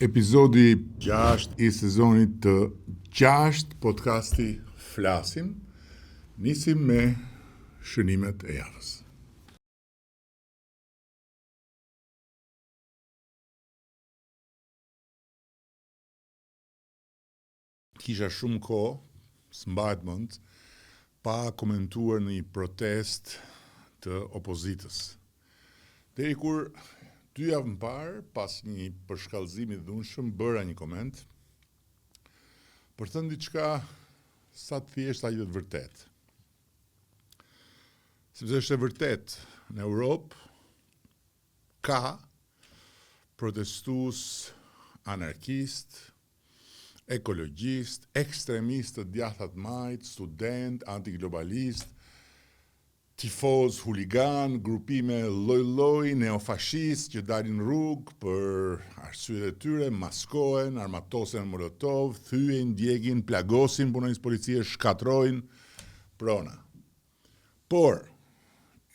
Epizodi 6 i sezonit të 6 podcasti Flasim, nisim me shënimet e javës. Kisha shumë kohë, s'mbahet mend, pa komentuar në një protest të opozitës. Deri kur 2 javë më parë, pas një përshkallëzimi të dhunshëm, bëra një koment për thënë diçka sa të thjesht aq të vërtet. Sepse është e vërtet, në Europë ka protestues anarkist, ekologjist, ekstremist të djathtat majt, student, antiglobalist, tifoz, huligan, grupime lloj-lloj, neofashist që dalin rrugë për arsyet e tyre, maskohen, armatosen molotov, thyen, djegin, plagosin punonjës policie, shkatrojnë, prona. Por,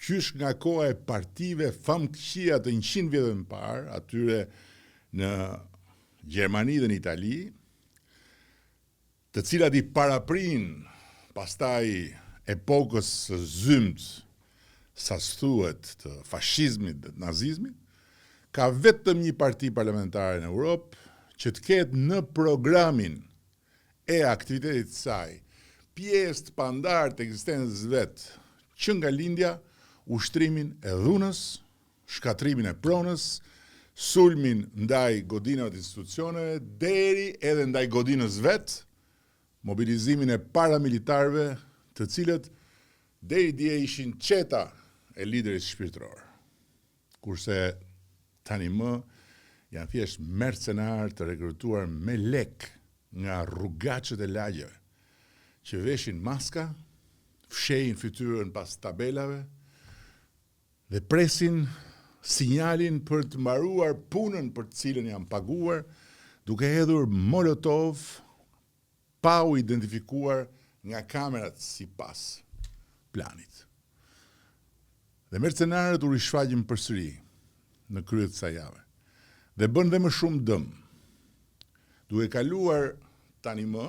qysh nga koha e partive famkëqija të 100 vjetëve më parë, atyre në Gjermani dhe në Itali, të cilat i paraprin pastaj epokës së zymt, sa thuhet, të fashizmit dhe të nazizmit, ka vetëm një parti parlamentare në Europë që të ketë në programin e aktivitetit të saj pjesë të pandarë të ekzistencës vetë që nga lindja ushtrimin e dhunës, shkatrimin e pronës, sulmin ndaj godinave të institucioneve, deri edhe ndaj godinës vetë, mobilizimin e paramilitarëve, të cilët deri dje ishin qeta e liderit shpirtëror. Kurse tani më janë thjesht mercenar të rekrutuar me lek nga rrugaçët e lagjeve, që veshin maska, fshehin fytyrën pas tabelave dhe presin sinjalin për të mbaruar punën për të cilën janë paguar, duke hedhur molotov pa u identifikuar nga kamerat sipas planit. Dhe mercenarët u rishfaqin përsëri në krye të kësaj jave. Dhe bën dhe më shumë dëm, duke kaluar tani më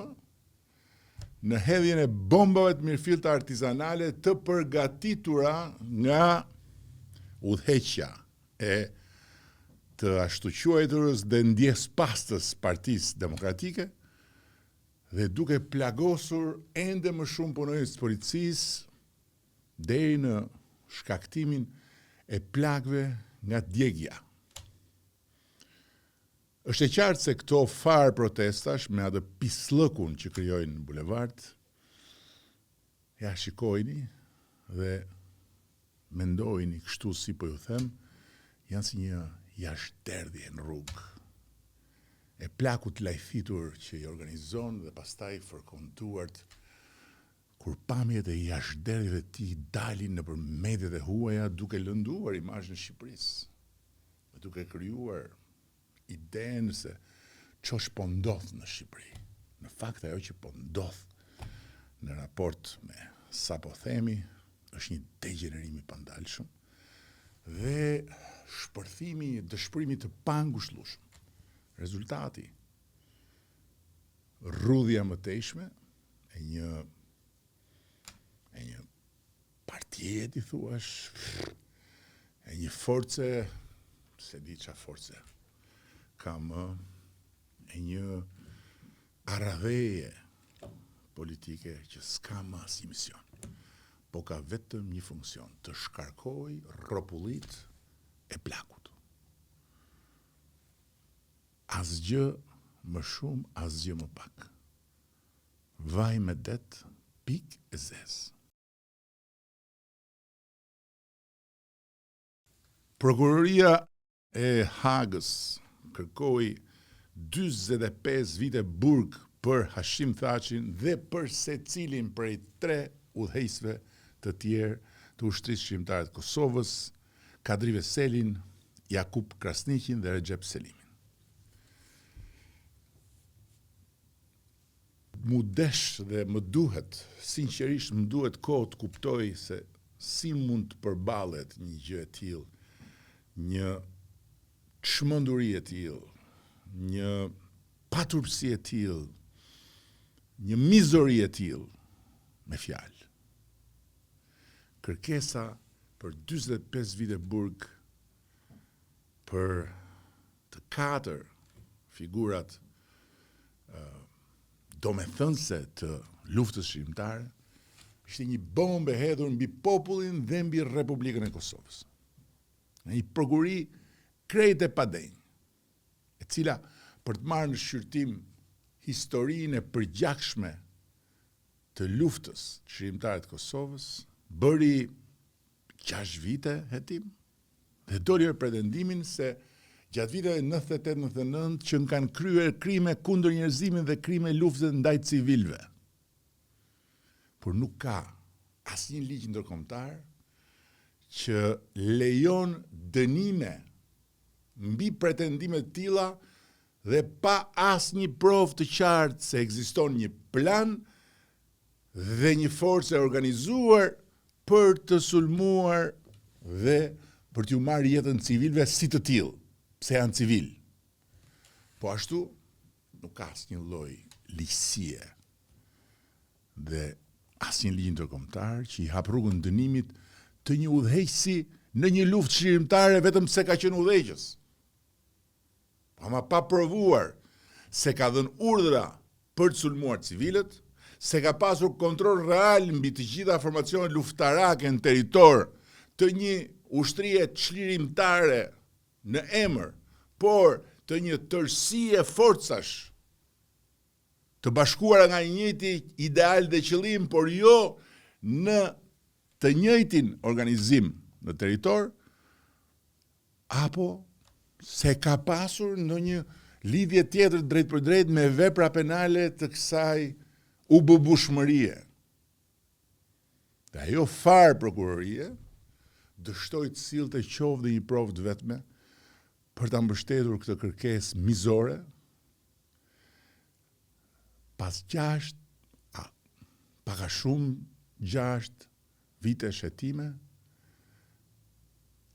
në hedhjen e bombave të mirëfillta artizanale të përgatitura nga udhëheqja e të ashtu quajturës dhe ndjespastës Partisë Demokratike, dhe duke plagosur ende më shumë punonjës të policisë deri në shkaktimin e plagëve nga djegja. Është e qartë se këto farë protestash me atë pislëkun që krijojnë në bulevard, ja shikojni dhe mendojni kështu si po ju them, janë si një jashtëderdhje në rrugë, e plakut lajthitur që i organizon dhe pastaj fërkontuart kur pamjet e jashtëderdhjeve të tij dalin nëpër mediat e huaja duke lënduar imazhin e Shqipërisë, dhe duke krijuar idenë se çosh po ndodh në Shqipëri. Në fakt ajo që po ndodh në raport me sa po themi është një degenerim i pandalshëm dhe shpërthimi, dëshpërimi të pangushëllueshëm. Rezultati, rrudhja mëtejshme e një partie, ti thuash, e një force, se di qa force, kam e një arradheje politike që s'ka ma si mision, po ka vetëm një funksion, të shkarkoj rropullit e plakut. Asgjë më shumë, asgjë më pak. Vaj me det, pik e zez. Prokuroria e Hagës kërkoi 45 vite burg për Hashim Thaqin dhe për secilin prej 3 udhëheqësve të tjerë të ushtrisë shqiptare të Kosovës, Kadri Veselin, Jakub Krasniqin dhe Recep Selimin. Mu desh dhe më duhet, sinqerisht më duhet kohë të kuptoj se si mund të përballet një gjë e tillë, një çmenduri e tillë, një paturpsi e tillë, një mizori e tillë, me fjalë. Kërkesa për 45 vite burg për të 4 figurat domethënëse të luftës shqiptare ishte një bombë e hedhur mbi popullin dhe mbi Republikën e Kosovës. Një prokuri krejt e padenj, e cila për të marrë në shqyrtim historinë e përgjakshme të luftës shqiptare të Kosovës, bëri 6 vite hetim dhe doli me pretendimin se gjatë viteve 98-99 që kanë kryer krime kundër njerëzimit dhe krime lufte ndaj civilëve. Por nuk ka asnjë ligj ndërkombëtar që lejon dënime mbi pretendime të tilla dhe pa asnjë provë të qartë se ekziston një plan dhe një forcë e organizuar për të sulmuar dhe për t'ju marrë jetën civilëve si të tillë, pse janë civil. Po ashtu nuk ka asnjë lloj ligjësie dhe asnjë ligj ndërkombëtar që i hap rrugën dënimit të një udhëheqësi në një luftë shqiptare vetëm se ka qenë udhëheqës. Ama pa provuar se ka dhënë urdhra për të sulmuar civilët, se ka pasur kontroll real mbi të gjitha formacionet luftarake në territor të një ushtrie çlirimtare në emër, por të një tërësie forcash të bashkuara nga një njëjti ideal dhe qëllim, por jo në të njëjtin organizim në territor, apo se ka pasur ndonjë lidhje tjetër drejt për drejt me vepra penale të kësaj ububushmërie. Dhe ajo farë prokurorie dështoi të sillte qoftë dhe një provë të vetme për ta mbështetur këtë kërkesë mizore pas 6 vite shëtime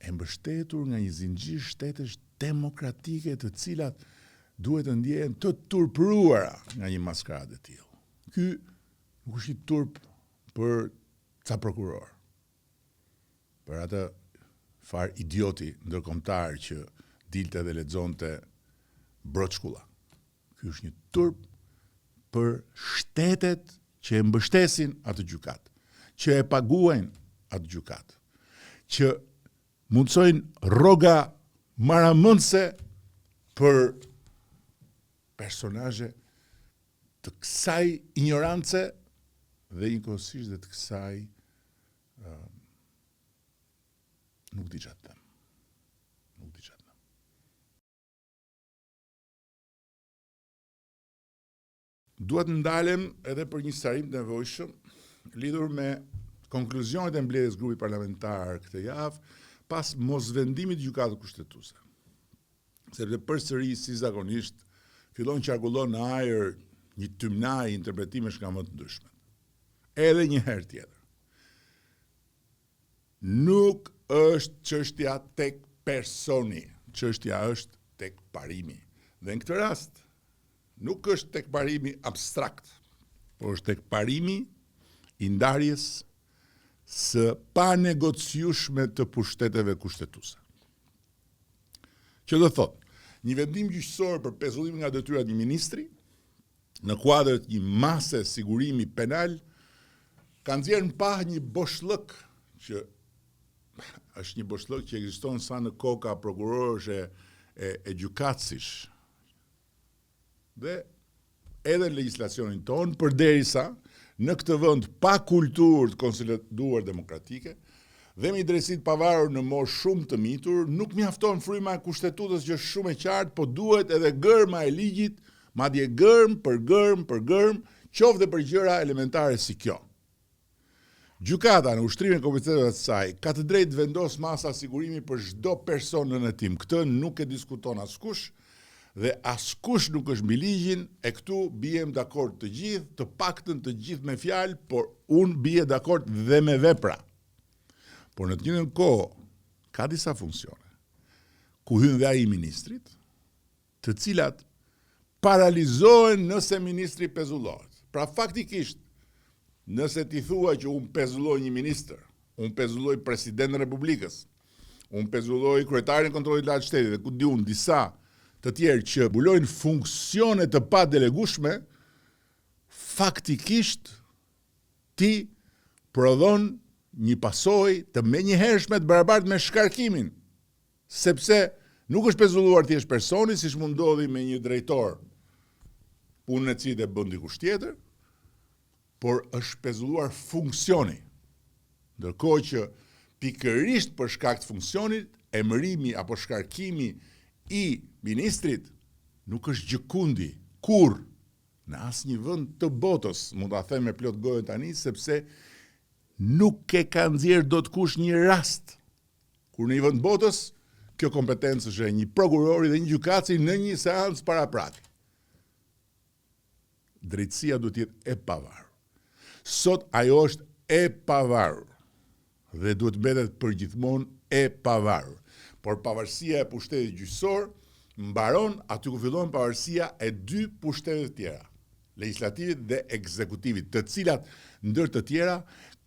e mbështetur nga një zinxhir shtetesh demokratike të cilat duhet të ndjehen të turpëruara nga një maskaradë e tillë. Ky nuk është i turp për ca prokuror, për atë far idioti ndërkombëtar që dilte dhe lexonte broçkulla. Ky është një turp për shtetet që e mbështesin atë gjykat, që e paguajnë atë gjykat, që mundsojnë rroga maramëndse për personazhe të kësaj ignorance dhe njëkohësisht dhe të kësaj nuk di çfarë të them. Duhet ndalem edhe për një starim të nevojshëm lidhur me konkluzionet e mbledhjes grupit parlamentar këtë javë pas mosvendimit të gjykatës kushtetuese. Sepse përsëri si zakonisht fillon qarkullon në ajër një tymnaj interpretimesh nga më të ndryshme. Edhe një herë tjetër. Nuk është çështja tek personi, çështja është tek parimi. Dhe në këtë rast nuk është tek parimi abstrakt, por është tek parimi i ndarjes së panegociueshme të pushteteve kushtetuese. Që do thotë, një vendim gjyqësor për pezullim nga detyrat një ministri në kuadër të një mase sigurimi penal ka nxjerrë në pah një boshllëk që është një boshllëk që ekziston sa në koka prokurorësh e gjykatësish. Dhe edhe në legjislacionin ton, përderisa në këtë vend pa kulturë të konsoliduar demokratike dhe me drejtësitë pavarur në moshë shumë të mitur, nuk mjafton fryma e kushtetutës që është shumë e qartë, po duhet edhe gërma e ligjit, madje gërm për gërm, qoftë dhe për gjëra elementare si kjo. Gjykata në ushtrimin e kompetencave të saj ka të drejtë vendos masa sigurimi për çdo person në hetim. Këtë nuk e diskuton askush dhe askush nuk është mbi ligjin, e këtu bijem dakord të gjithë, të paktën të gjithë me fjalë, por unë bie dakord dhe me vepra. Por në të njëjtën kohë ka disa funksione ku hyn dhe ai i ministrit, të cilat paralizohen nëse ministri pezullohet. Pra faktikisht, nëse ti thua që unë pezulloj një ministër, unë pezulloj presidentin e Republikës, unë pezulloj kryetarin e kontrollit lartë shtetit dhe ku di unë disa të tjerë që mbulojnë funksione të pa delegueshme, faktikisht ti prodhon një pasojë të menjëhershme të barabartë me shkarkimin, sepse nuk është pezulluar thjesht personi, siç mund ndodhi me një drejtor punën e cili e bën dikush tjetër, por është pezulluar funksioni. Ndërkohë që pikërisht për shkak të funksionit, emërimi apo shkarkimi i ministrit nuk është gjëkundi kurrë në asnjë vend të botës, mund ta them me plot gojë tani, sepse nuk e ka nxjerr dot kush një rast kur në një vend botës kjo kompetencë është e një prokurori dhe një gjykatësi në një seancë paraprake. Drejtësia duhet të jetë e pavarur. Sot ajo është e pavarur dhe duhet mbetet përgjithmonë e pavarur. Por pavarësia e pushtetit gjyqësor mbaron aty ku fillon pavarësia e dy pushteteve të tjera, legjislativit dhe ekzekutivit, të cilat ndër të tjera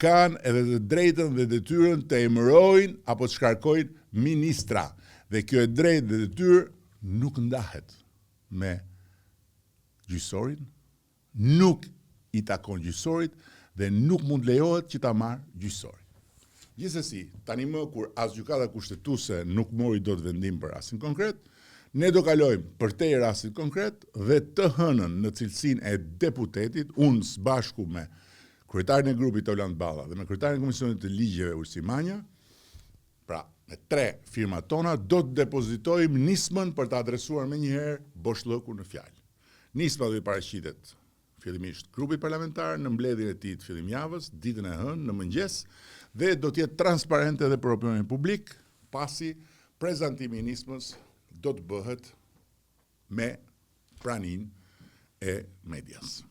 kanë edhe të drejtën dhe detyrën të emërojnë apo të shkarkojnë ministra. Dhe kjo e drejtë dhe detyrë nuk ndahet me gjyqësorin, nuk i takon gjyqësorit dhe nuk mund lejohet që ta marrë gjyqësori. Gjithsesi, tani më kur as gjykata kushtetuese nuk mori dot vendim për rastin konkret, ne do kalojmë përtej rastit konkret dhe të hënën në cilësinë e deputetit, unë së bashku me kryetarin e grupit Oland Balla dhe me kryetarin e Komisionit të Ligjeve Ursi Manja, pra me 3 firmat tona, do të depozitojmë nismën për të adresuar me njëherë boshllëku në fjalë. Nisma do të paraqitet fillimisht grupit parlamentar në mbledhjen e tij të fillimjavës, ditën e hënë në mëngjes, dhe do të jetë transparente edhe për opinionin publik, pasi prezantimi i nismës do të bëhet me praninë e medias.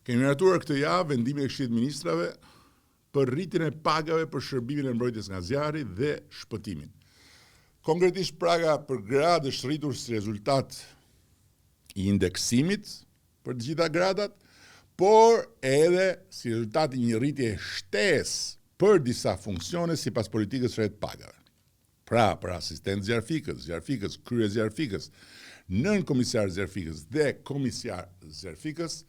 Kemi miratuar këtë javë vendimin e Këshillit të Ministrave për rritjen e pagave për shërbimin e mbrojtjes nga zjarri dhe shpëtimin. Konkretisht paga për gradë është rritur si rezultat i indeksimit për të gjitha gradat, por edhe si rezultat i një rritje shtesë për disa funksione sipas politikës së re të pagave. Pra, për asistent zjarfikës, krye zjarfikës, nën komisar zjarfikës dhe komisar zjarfikës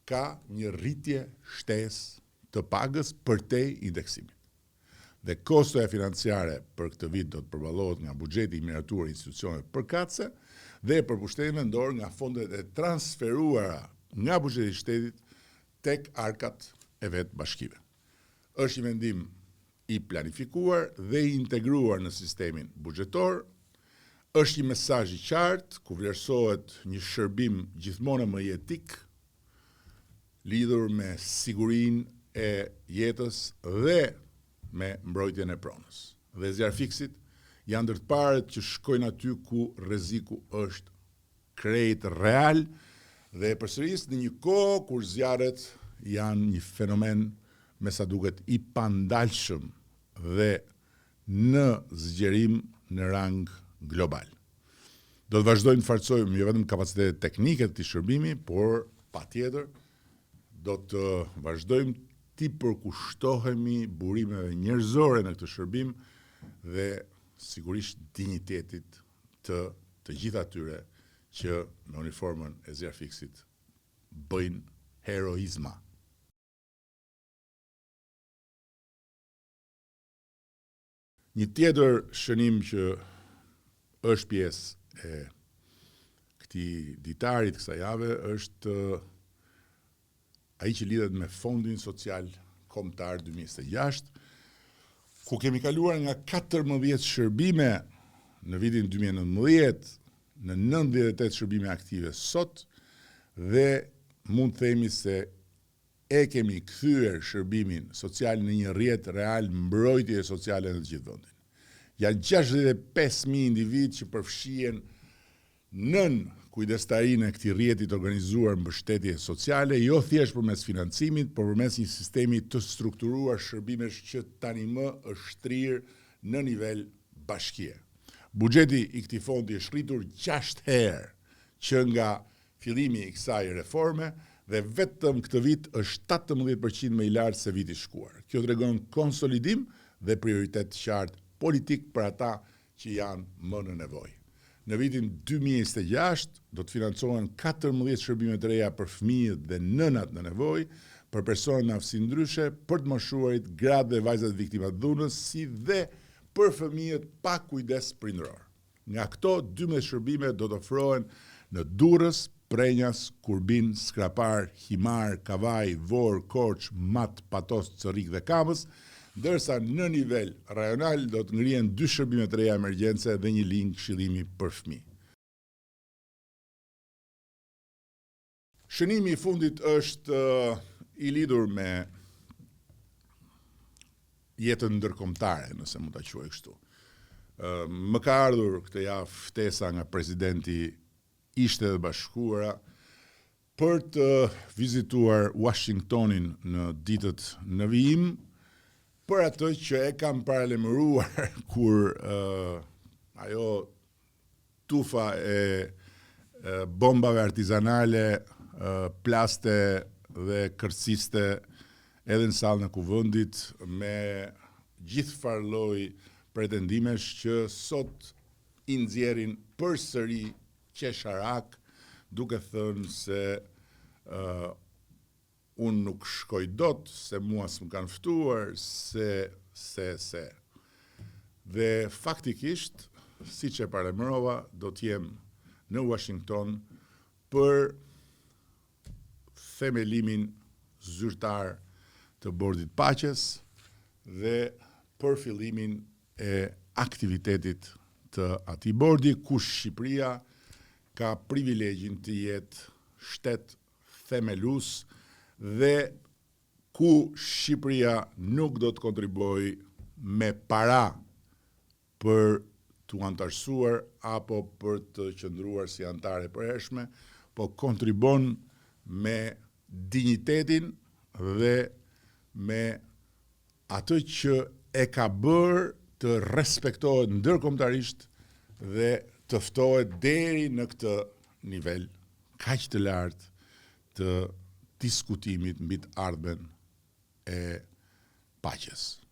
ka një rritje shtesë të pagës përtej indeksimit. Dhe kostoja financiare për këtë vit do të përballohet nga buxheti i miratuar i institucioneve përkatëse dhe për pushtetin vendor nga fondet e transferuara nga buxheti i shtetit tek arkat e vet bashkive. Është një vendim i planifikuar dhe i integruar në sistemin buxhetor, është një mesazh i qartë ku vlerësohet një shërbim gjithmonë më etik lidhur me sigurinë e jetës dhe me mbrojtjen e pronës. Dhe zjarfikësit janë ndër të parët që shkojnë aty ku rreziku është krejt real dhe përsëris në një kohë kur zjarret janë një fenomen me sa duket i pandalshëm dhe në zgjerim në rang global. Do të vazhdojmë të forcojmë jo vetëm kapacitetet teknike të shërbimit, por patjetër do të vazhdojmë ti përkushtohemi burimeve njerëzore në këtë shërbim dhe sigurisht dinjitetit të gjithë atyre që me uniformën e zjarfikësit bëjnë heroizma. Një tjetër shënim që është pjesë e këtij ditarit kësaj jave është ai që lidhet me Fondin Social Kombëtar 2026, ku kemi kaluar nga 14 shërbime në vitin 2019 në 98 shërbime aktive sot dhe mund të themi se e kemi kthyer shërbimin social në një rrjet real mbrojtje sociale në të gjithë vendin. Janë 65.000 individ që përfshihen nën kujdestarinë e këtij rrjeti të organizuar mbështetje sociale, jo thjesht përmes financimit, por përmes një sistemi të strukturuar shërbimesh që tani më është shtrirë në nivel bashkie. Buxheti i këtij fondi është rritur 6 herë që nga fillimi i kësaj reforme dhe vetëm këtë vit është 17% më i lartë se viti i shkuar. Kjo tregon konsolidim dhe prioritet qartë politik për ata që janë më në nevojë. Në vitin 2026 do të financohen 14 shërbime të reja për fëmijët dhe nënat në nevojë, për personat me aftësi ndryshe, për të moshuarit, gratë dhe vajzat viktima të dhunës, si dhe për fëmijët pa kujdes prindëror. Nga këto 12 shërbime do të ofrohen në Durrës, Prenjas, Kurbin, Skrapar, Himar, Kavaj, Vor, Korç, Mat, Patos, Corrik dhe Kamës, ndërsa në nivel rajonal do të ngrihen 2 shërbime të reja emergjence dhe 1 linjë këshillimi për fëmijë. Shënimi i fundit është i lidhur me jetën ndërkombëtare, nëse mund ta quaj kështu. Më ka ardhur këtë javë ftesa nga presidenti i Shtetet Bashkuara për të vizituar Washingtonin në ditët në vijim, për atë që e kam paralajmëruar kur ajo tufa e bombave artizanale plaste dhe kërciste edhe në sallën e kuvendit me gjithë farë lloj pretendimesh që sot i nxjerrin përsëri qesharak, duke thënë se unë nuk shkoj dot, se mua s'm kanë ftuar, se. Dhe faktikisht, siç e paralajmërova, do të jem në Washington për themelimin zyrtar të Bordit Paqes dhe për fillimin e aktivitetit të atij bordi, ku Shqipëria ka privilegjin të jetë shtet themelues dhe ku Shqipëria nuk do të kontribuojë me para për të antarësuar apo për të qëndruar si antare përhershme, po kontribon me dinjitetin dhe me atë që e ka bërë të respektohet ndërkombëtarisht dhe të ftohet deri në këtë nivel kaq të lartë të diskutimit mbi të ardhmen e paqes.